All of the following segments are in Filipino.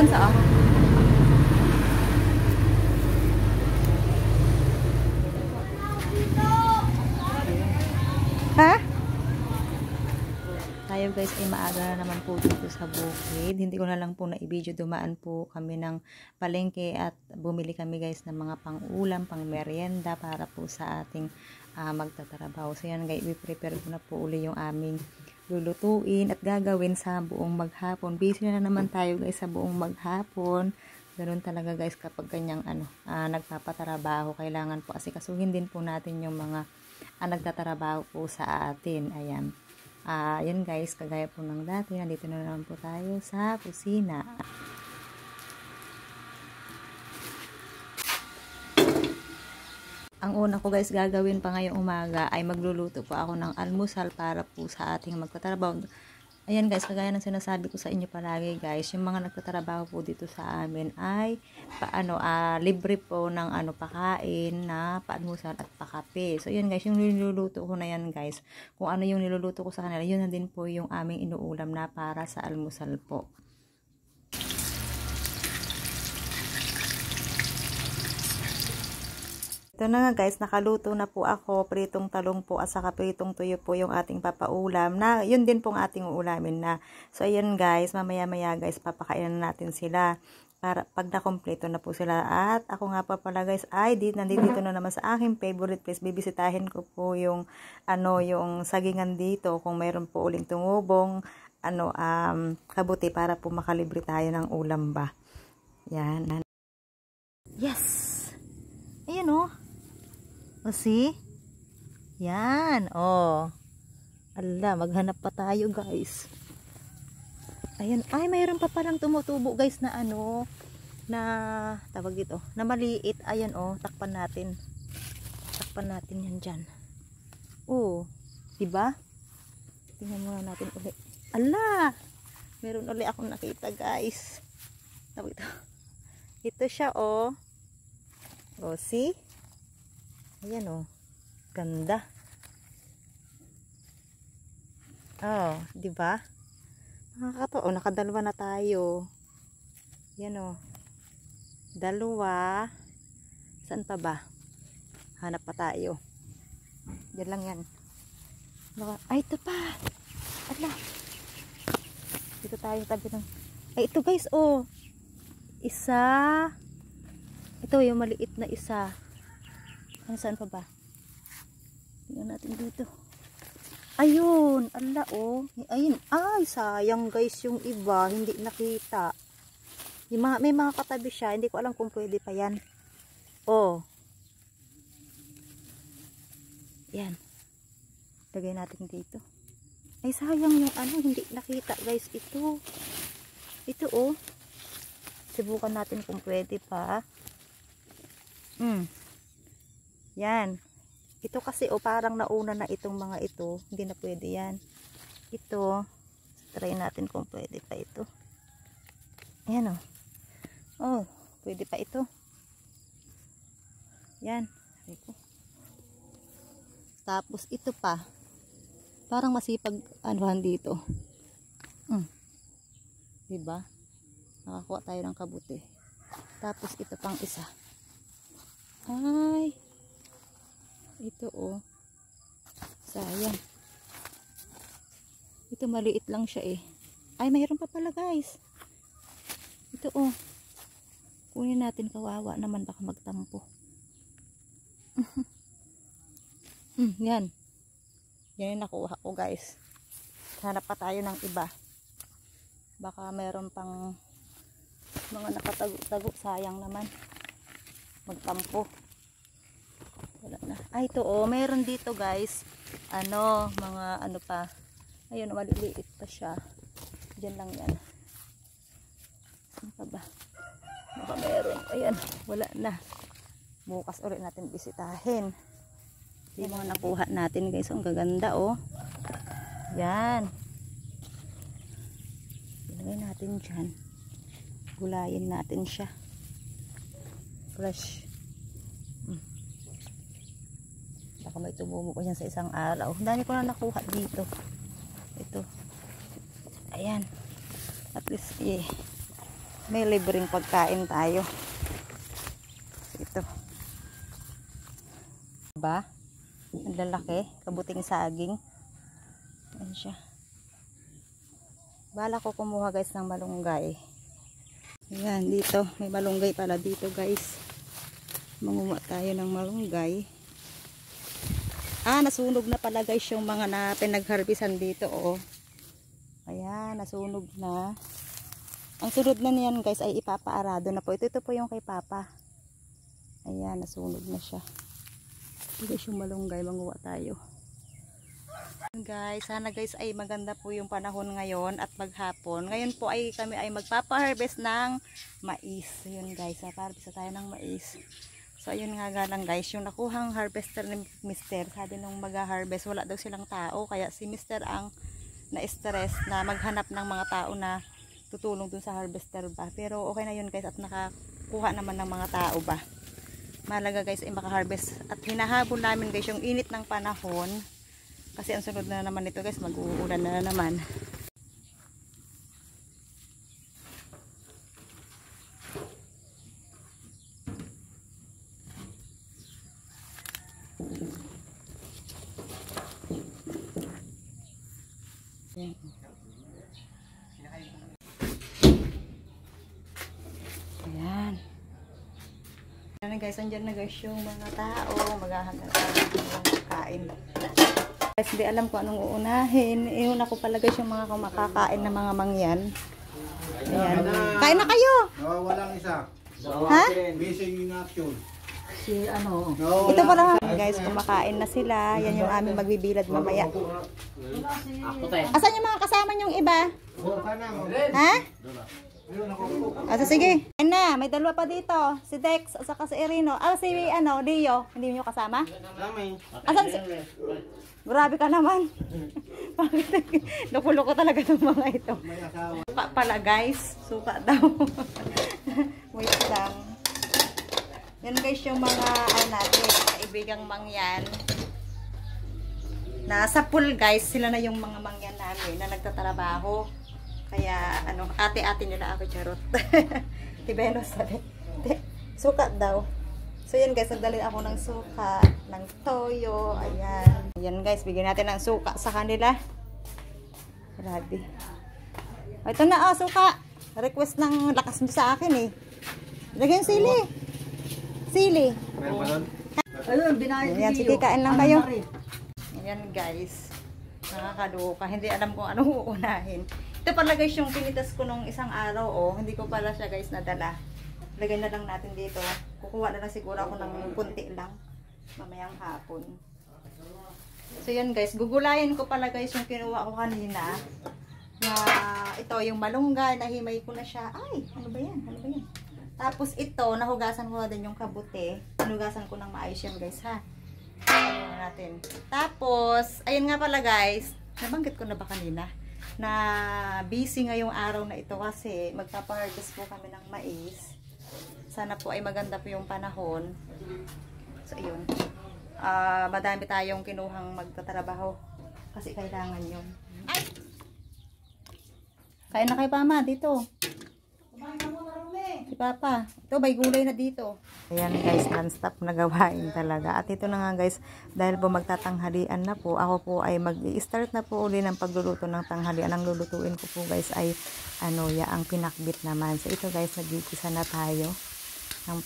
Bunso, oh. Ha? Tayo guys ay maaga na naman po dito sa bukid. Hindi ko na lang po na i-video. Dumaan po kami ng palengke at bumili kami guys ng mga pang-ulam, pang-merienda para po sa ating magtatrabaho. So yan guys, i-prepare ko na po uli yung aming lulutuin at gagawin sa buong maghapon. Busy na naman tayo guys sa buong maghapon. Ganun talaga guys kapag ganyang nagpapatrabaho. Kailangan po asikasuhin din po natin yung mga nagtatrabaho po sa atin. Ayan. Yan guys, kagaya po ng dati, nandito na naman po tayo sa kusina. Ang una ko guys gagawin pa ngayong umaga ay magluluto po ako ng almusal para po sa ating magtatrabaho. Ayan guys, kagaya ng sinasabi ko sa inyo palagi guys, yung mga nagtatrabaho po dito sa amin ay libre po ng pakain na paalmusal at pakape. So yun guys, yung niluluto ko na yan guys, kung ano yung niluluto ko sa kanila, yun na din po yung aming inuulam na para sa almusal po. Ito na nga guys, nakaluto na po ako, pritong talong po at saka pritong tuyo po yung ating papaulam na yun din pong ating uulamin na. So ayan guys, mamaya guys papakainin natin sila para pag nakompleto na po sila. At ako nga pa pala guys ay nandito na naman sa aking favorite place. Bibisitahin ko po yung yung sagingan dito kung mayroon po uling tumubong kabuti para po makalibre tayo ng ulam ba. Yan. Yes. Ayan oh. O see? Yan. Oh. Ala, maghanap pa tayo guys. Ayan. Ay, mayroon pa palang tumutubo guys na na tawag ito, na maliit. Ayan oh, takpan natin. Takpan natin yan dyan. Oh, diba? Tingnan muna natin ulit. Ala! Meron ulit akong nakita guys. Tawag ito. Ito siya oh. Oh, see? Ayan oh. Ganda. Oh, di ba? Nakakatawa. Oh, nakadalawa na tayo. Yan oh. Dalawa. Saan pa ba? Hanap pa tayo. Diyan lang yan. Ay, ito pa. Ala. Dito tayo tabi ng. Ay, ito guys oh. Isa. Ito yung maliit na isa. Saan pa ba? Tingnan natin dito. Ayun, ala oh. Ayun, ay sayang guys yung iba, hindi nakita. May mga katabi siya, hindi ko alam kung pwede pa yan. Oh. Yan. Lagay natin dito. Ay sayang yung hindi nakita guys ito. Ito oh. Subukan natin kung pwede pa. Yan. Ito kasi parang nauna na itong mga ito. Hindi na pwede yan. Ito. Try natin kung pwede pa ito. Ayan oh. Oh, pwede pa ito. Yan. Tapos ito pa. Parang masipag dito. Diba? Nakakuha tayo ng kabuti. Tapos ito pang isa. Ay. Ito oh. Sayang. Ito maliit lang siya eh. Ay, mayroon pa pala guys. Ito oh. Kunin natin, kawawa naman baka magtampo. Yan. Yan yung nakuha ko guys. Hanap pa tayo ng iba. Baka mayroon pang mga nakatago-tago. Sayang naman. Magtampo. Wala na. Ay, ito oh, meron dito guys. Mga pa. Ayun, maliliit pa siya. Diyan lang yan. Saan pa ba? Baka meron. Ayan, wala na. Bukas ulit natin bisitahin. Yung mga nakuha natin guys. Ang gaganda oh. Yan. Ilagay natin dyan. Gulayin natin siya. Fresh. Baka may tumubo ko yan sa isang araw. Dami ko na nakuha dito. Ito. Ayan. At least may libreng pagkain tayo. Ito. Diba? Ang lalaki. Kabuting saging. Ayan siya. Bala ko kumuha guys ng malunggay. Ayan, dito. May malunggay pala dito guys. Manguha tayo ng malunggay. Nasunog na pala guys yung mga na pinagharbisan dito. Oh. Ayan, nasunog na. Ang sunod na niyan guys ay ipapaarado na po. Ito po yung kay Papa. Ayan, nasunog na siya. Ito guys yung malunggay. Manguha tayo. Guys, sana guys ay maganda po yung panahon ngayon at maghapon. Ngayon po ay kami ay magpapa-harvest ng mais. Yun guys, harvest tayo ng mais. So ayun nga lang guys, yung nakuhang harvester ni Mr. Sabi nung mag-harvest, wala daw silang tao. Kaya si Mr. ang na-stress na maghanap ng mga tao na tutulong dun sa harvester ba. Pero okay na yun guys at nakakuha naman ng mga tao ba. Malaga guys ay maka-harvest. At hinahabol namin guys yung init ng panahon. Kasi ang sunod na naman nito guys, mag-uulan na naman. Ayan. Ayan. Ayan guys, andyan na guys yung mga tao. Maghahanap ng pagkain. Guys, hindi alam ko anong uunahin. Iuna ko pala guys yung mga makakain na mga mangyan. Ayan. Kain na kayo! No, walang isa. Ha? Missing in action. Si ano? No, Ito pala guys, kumakain na sila. Yan yung aming magbibilad mamaya. Asan yung mga kasama yung iba? Ha? So sige. Ayan na, may dalawa pa dito. Si Dex at saka si Irino. Si Dio. Hindi nyo kasama? Asan si... Grabe ka naman. Loko-loko talaga itong mga ito. Suka pala guys. Suka daw. Wait lang. Yan guys yung mga natin, kaibigang mangyan. Nasa pool guys, sila na yung mga mangyan namin na nagtatrabaho. Kaya ate-ate nila ako, charot. Tibenos sabi. Suka daw. So yan guys, nagdalhin ako ng suka, ng toyo, ayan. Ayan guys, bigyan natin ng suka sa kanila. Grabe. Ito na suka. Request ng lakas nyo sa akin eh. Lagyan sili. Sili. Ayun, binayad Ayan, sige, kain lang kayo. Ayan guys. Nakakaluka. Hindi alam kung anong uunahin. Ito pala guys yung pinitas ko nung isang araw. Hindi ko pala siya guys nadala. Lagay na lang natin dito. Kukuha na lang siguro ako ng punti lang. Mamayang hapon. So yan guys. Gugulayin ko pala guys yung kinuha ko kanina. Na ito yung malunggay. Nahimay ko na siya. Ay! Ano ba yan? Ano ba yan? Tapos ito, nahugasan ko na din yung kabuti. Nahugasan ko ng maayos yan guys ha. Ayan natin. Tapos, ayun nga pala guys. Nabanggit ko na ba kanina? Na busy ngayong araw na ito kasi magpapaharvest po kami ng mais. Sana po ay maganda po yung panahon. So, ayun. Madami tayong kinuhang magtatrabaho. Kasi kailangan yun. Ay! Kain na kayo, Mama. Dito. Si Papa. Ito, may gulay na dito. Ayan guys, non-stop na gawain talaga. At ito na nga guys, dahil po magtatanghalian na po, ako po ay mag-i-start na po uli ng pagluluto ng tanghalian. Ang lulutuin ko po guys ay ang pinakbit naman. So ito guys, nagigisa na tayo ng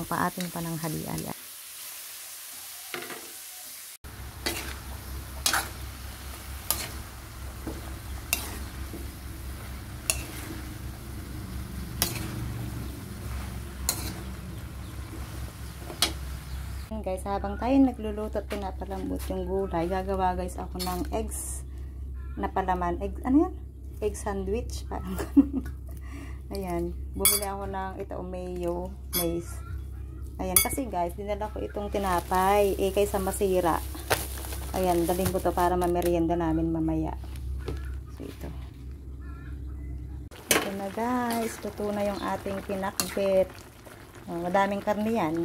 ating pananghalian. Guys, habang tayo nagluluto at pinapalambot yung gulay, gagawa guys ako ng eggs na palaman. Ano yan? Egg sandwich. Parang ayan. Bumili ako ng mayo, mais. Ayan. Kasi guys, dinala ko itong tinapay. Kaysa masira. Ayan. Daling ko to para mamerienda namin mamaya. So, ito. Ito na guys. Luto na yung ating pinakbit. Madaming karne yan.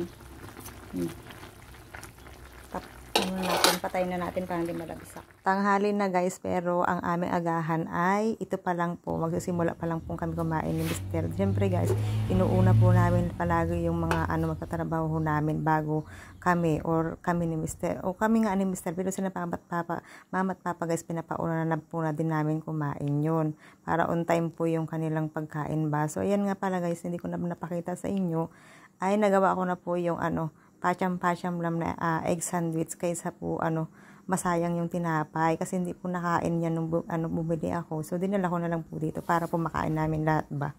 Natin Papatayin na natin para hindi malagsak. Tanghali na guys, pero ang aming agahan ay ito pa lang po. Magsisimula pa lang po kami kumain ni Mr. Siyempre guys, inuuna po namin palagi yung mga magtatrabaho namin bago kami or kami ni Mr. O kami nga ni Mr. Pero sila mama at papa guys, pinapauna na po na din namin kumain yun. Para on time po yung kanilang pagkain ba. So ayan nga pala guys, hindi ko na napakita sa inyo. Ay nagawa ko na po yung pacham-pacham lang na egg sandwich kaysa po masayang yung tinapay kasi hindi po nakain yan nung bumili ako. So dinala ko na lang po dito para po makain namin lahat ba.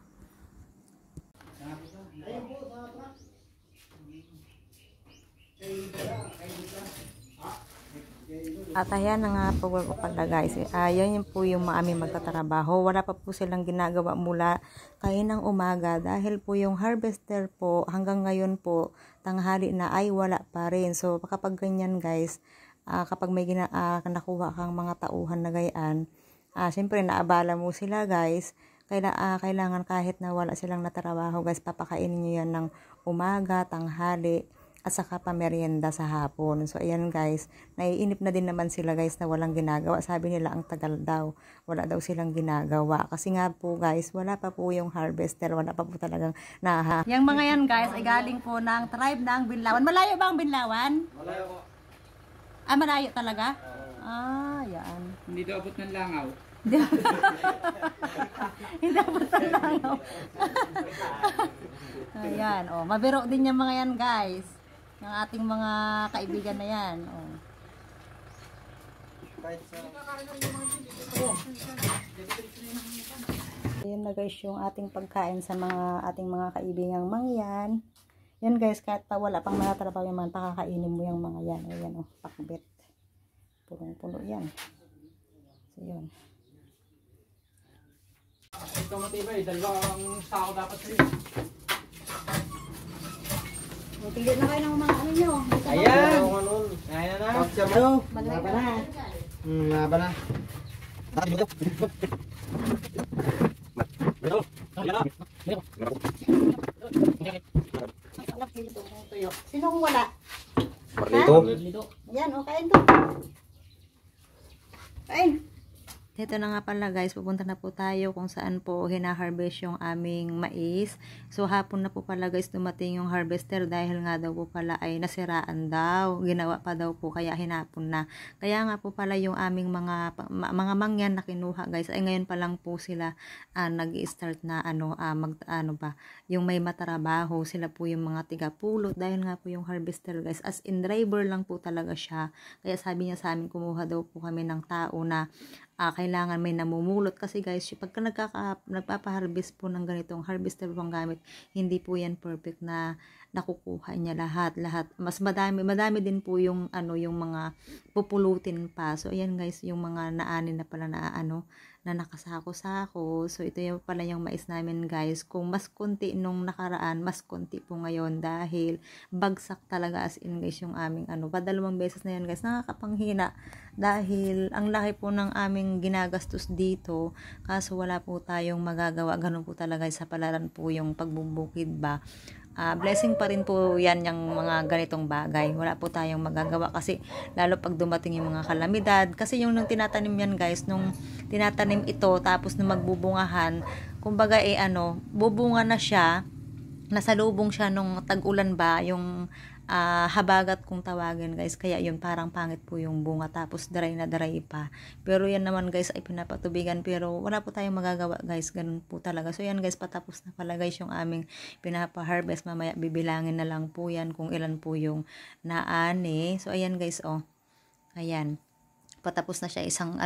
At ayan na nga po pala guys. Ayan po yung mga aming magtatrabaho. Wala pa po silang ginagawa mula kaninang umaga dahil po yung harvester po hanggang ngayon po tanghali na ay wala pa rin. So kapag ganyan guys, kapag may nakuha kang mga tauhan na gayaan, syempre naabala mo sila guys. Kailangan kahit na wala silang natrabaho guys, papakainin nyo yan ng umaga, tanghali, at saka pamerienda sa hapon. So ayan guys, naiinip na din naman sila guys na walang ginagawa. Sabi nila ang tagal daw, wala daw silang ginagawa. Kasi nga po guys, wala pa po yung harvester, wala pa po talagang Yang mga yan guys ay galing po ng tribe ng Binlawan. Malayo ba ang Binlawan? Malayo po. Malayo talaga? Yan. Hindi daw abot ng langaw. Hindi abot ng langaw. Ayan, mabiro din yung mga yan guys. Ng ating mga kaibigan na yan. Ayan na guys yung ating pagkain sa ating mga kaibigang mangyan. Yan guys, kahit pa wala pang mga trabaho yung mga pakakainin mo yung mga yan. Ayan pakbet. Punong-puno yan. So yun. Ito matibay, dalawang tao dapat sa'yo. Tigil na kayo ng mga nyo. Ayan! Ayan na. Malaba na. Naba na. Sino kung wala? Marlito. Yan, kain to. Kain. Ito na nga pala guys, pupunta na po tayo kung saan po hina-harvest yung aming mais. So hapon na po pala guys dumating yung harvester dahil nga daw po pala ay nasiraan daw. Ginawa pa daw po kaya hinapon na. Kaya nga po pala yung aming mga mangyan na kinuha guys ay ngayon pa lang po sila nag-i-start na yung may matrabaho. Sila po yung mga tiga-pulot dahil nga po yung harvester guys as in driver lang po talaga siya. Kaya sabi niya sa amin kumuha daw po kami ng tao na kailangan may namumulot kasi guys pagka nagpapa-harvest po ng ganitong harvester pong gamit, hindi po yan perfect na nakukuha niya lahat. Mas madami din po yung yung mga pupulutin pa. So ayan guys, yung mga naanin na pala na nakasako-sako. So ito yung pala yung mais namin guys. Kung mas konti nung nakaraan, mas konti po ngayon dahil bagsak talaga as in guys yung aming padalawang beses na yan guys. Nakakapanghina dahil ang laki po ng aming ginagastos dito. Kaso wala po tayong magagawa. Ganun po talaga sa palaran po yung pagbubukid ba. Blessing pa rin po yan yung mga ganitong bagay. Wala po tayong magagawa kasi lalo pag dumating yung mga kalamidad. Kasi yung nung tinatanim yan guys, nung tinatanim ito tapos nung magbubungahan, kumbaga bubunga na siya, nasalubong siya nung tag-ulan ba, yung habagat kung tawagin guys, kaya yun parang pangit po yung bunga tapos dry na dry pa. Pero yan naman guys ay pinapatubigan pero wala po tayong magagawa guys, ganun po talaga. So yan guys, patapos na pala guys yung aming pinapa-harvest. Mamaya bibilangin na lang po yan kung ilan po yung naani. So ayan guys, ayan, patapos na siya, isang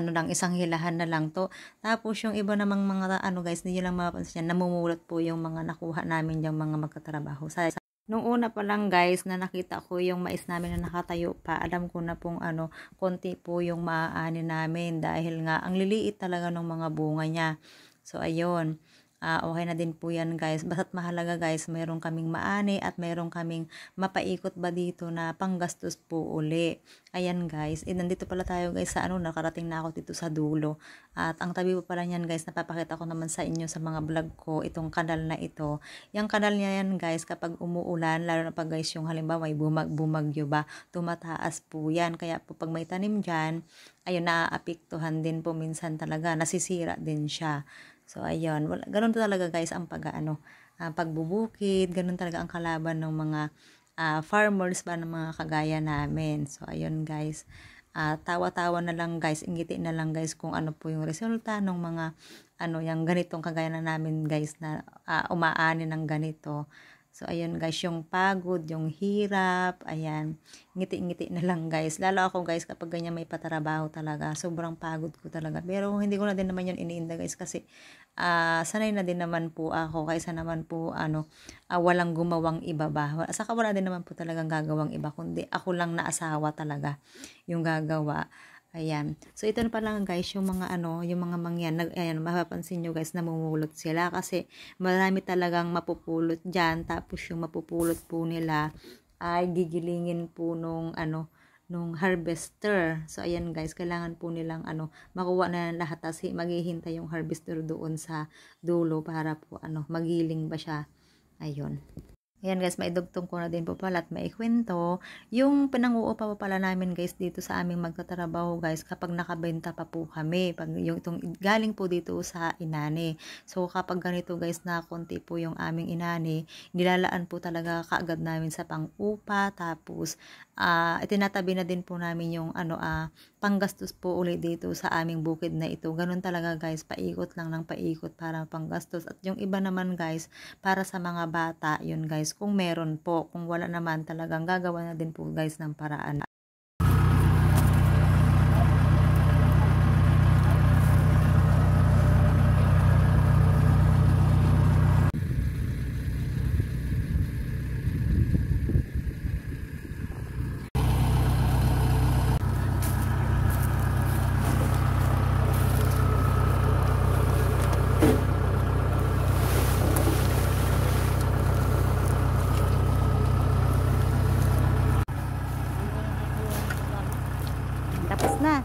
hilahan na lang to. Tapos yung iba namang mga guys, hindi lang mapapansin yan, namumulot po yung mga nakuha namin yung mga magkatrabaho. Nung una pa lang guys na nakita ko yung mais namin na nakatayo pa, alam ko na pong konti po yung maaani namin dahil nga ang liliit talaga ng mga bunga niya. So ayun, okay na din po yan guys. Basta't mahalaga guys, mayroon kaming maani at mayroon kaming mapaikot ba dito na panggastos po uli. Ayan guys, nandito pala tayo guys sa nakarating na ako dito sa dulo. At ang tabi po pala niyan guys, napapakita ko naman sa inyo sa mga vlog ko, itong kanal na ito. Yung kanal niya yan guys, kapag umuulan, lalo na pag guys yung halimbawa may bumagyo ba, tumataas po yan. Kaya po pag may tanim dyan, ayun, naaapektuhan din po minsan talaga, nasisira din siya. So, ayun, ganun talaga guys ang pagbubukid, ganun talaga ang kalaban ng mga farmers ba ng mga kagaya namin. So, ayun guys, tawa-tawa na lang guys, ingitin na lang guys kung ano po yung resulta ng mga, yung ganitong kagaya na namin guys na umaani ng ganito. So, ayun guys, yung pagod, yung hirap, ayan, ngiti-ngiti na lang guys. Lalo ako guys, kapag ganyan may patrabaho talaga, sobrang pagod ko talaga. Pero hindi ko na din naman yun iniinda guys kasi sanay na din naman po ako kaysa naman po walang gumawang iba ba. Saka wala din naman po talagang gagawang iba, kundi ako lang na asawa talaga yung gagawa. Ayan. So, ito na pa lang guys, yung mga yung mga mangyan. Ayan, mapapansin nyo guys, namumulot sila kasi marami talagang mapupulot dyan. Tapos yung mapupulot po nila ay gigilingin po nung harvester. So, ayan guys, kailangan po nilang makuha na lahat. Kasi maghihintay yung harvester doon sa dulo para po magiling ba siya. Ayun. Ayan guys, maidugtong ko na din po pala at maikwento. Yung pinanguupa pa pala namin guys dito sa aming magtatrabaho guys kapag nakabenta pa po kami. Pag itong galing po dito sa inani. So kapag ganito guys na konti po yung aming inani, nilalaan po talaga kaagad namin sa pang-upa. Tapos itinatabi na din po namin yung panggastos po ulit dito sa aming bukid na ito. Ganun talaga guys, paikot lang ng paikot para panggastos. At yung iba naman guys, para sa mga bata, yun guys, kung meron po, kung wala naman talagang gagawa na din po guys ng paraan. Tapos na.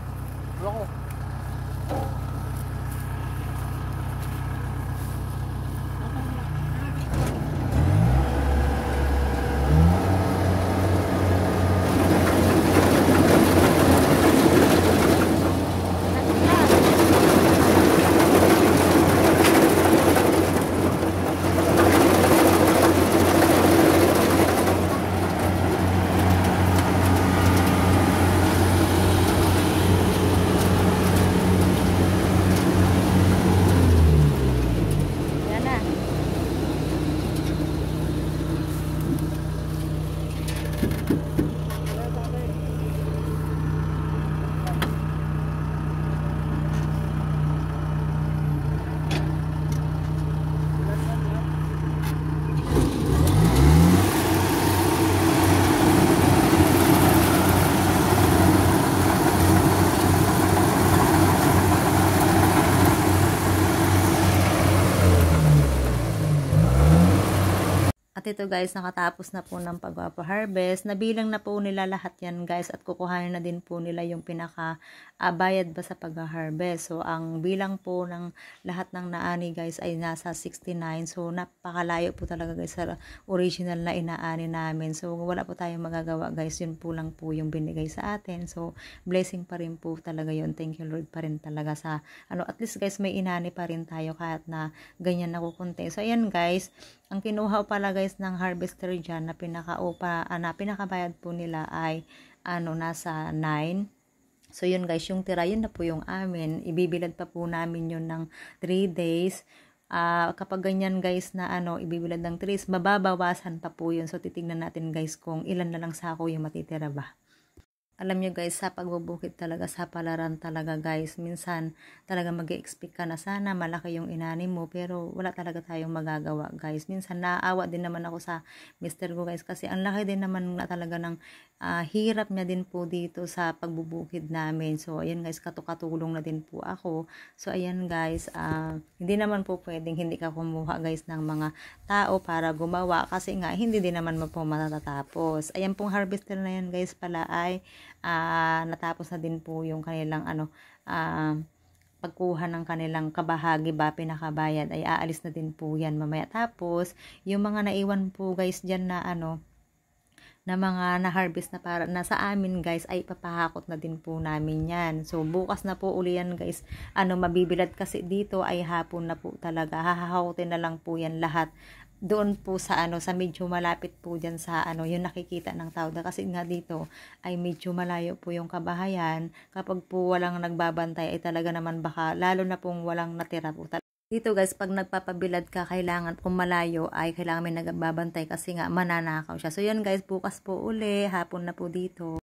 At ito guys, nakatapos na po ng pagpapa-harvest. Nabilang na po nila lahat yan guys at kukuhanin na din po nila yung bayad ba sa pag-harvest. So, ang bilang po ng lahat ng naani guys ay nasa 69. So, napakalayo po talaga guys sa original na inaani namin. So, wala po tayong magagawa guys. Yun po lang po yung binigay sa atin. So, blessing pa rin po talaga yun. Thank you Lord pa rin talaga sa at least guys may inani pa rin tayo kahit na ganyan na kukunti. So, ayan guys, ang kinuha pala guys ng harvester dyan na pinakabayad po nila ay nasa 9. So yun guys, yung tira yun na po yung amin. Ibibilad pa po namin yun ng 3 days. Kapag ganyan guys na ibibilad ng 3 days, mababawasan pa po yun. So titignan natin guys kung ilan na lang sako yung matitira ba. Alam nyo guys, sa pagbubukid talaga, sa palaran talaga guys, minsan talaga mag-expect ka na sana malaki yung inani mo, pero wala talaga tayong magagawa guys. Minsan naawa din naman ako sa mister ko guys, kasi ang laki din naman na talaga ng hirap niya din po dito sa pagbubukid namin. So ayan guys, katulong na din po ako. So ayan guys, hindi naman po pwedeng hindi ka kumuha guys ng mga tao para gumawa kasi nga hindi din naman po matatapos. Ayan pong harvester na yan guys pala ay natapos na din po yung kanilang pagkuha ng kanilang kabahagi ba, pinakabayad ay aalis na din po yan mamaya. Tapos yung mga naiwan po guys dyan na na mga na-harvest na para na sa amin guys ay papahakot na din po namin yan. So bukas na po uli yan guys. Mabibilad kasi dito ay hapon na po talaga. Hahakotin na lang po yan lahat. Doon po sa sa medyo malapit po diyan sa yung nakikita ng tao kasi nga dito ay medyo malayo po yung kabahayan. Kapag po walang nagbabantay ay talaga naman baka lalo na pong walang natira po. Dito guys, pag nagpapabilad ka, kailangan kung malayo ay kailangan may nagbabantay kasi nga mananakaw siya. So yun guys, bukas po uli, hapon na po dito.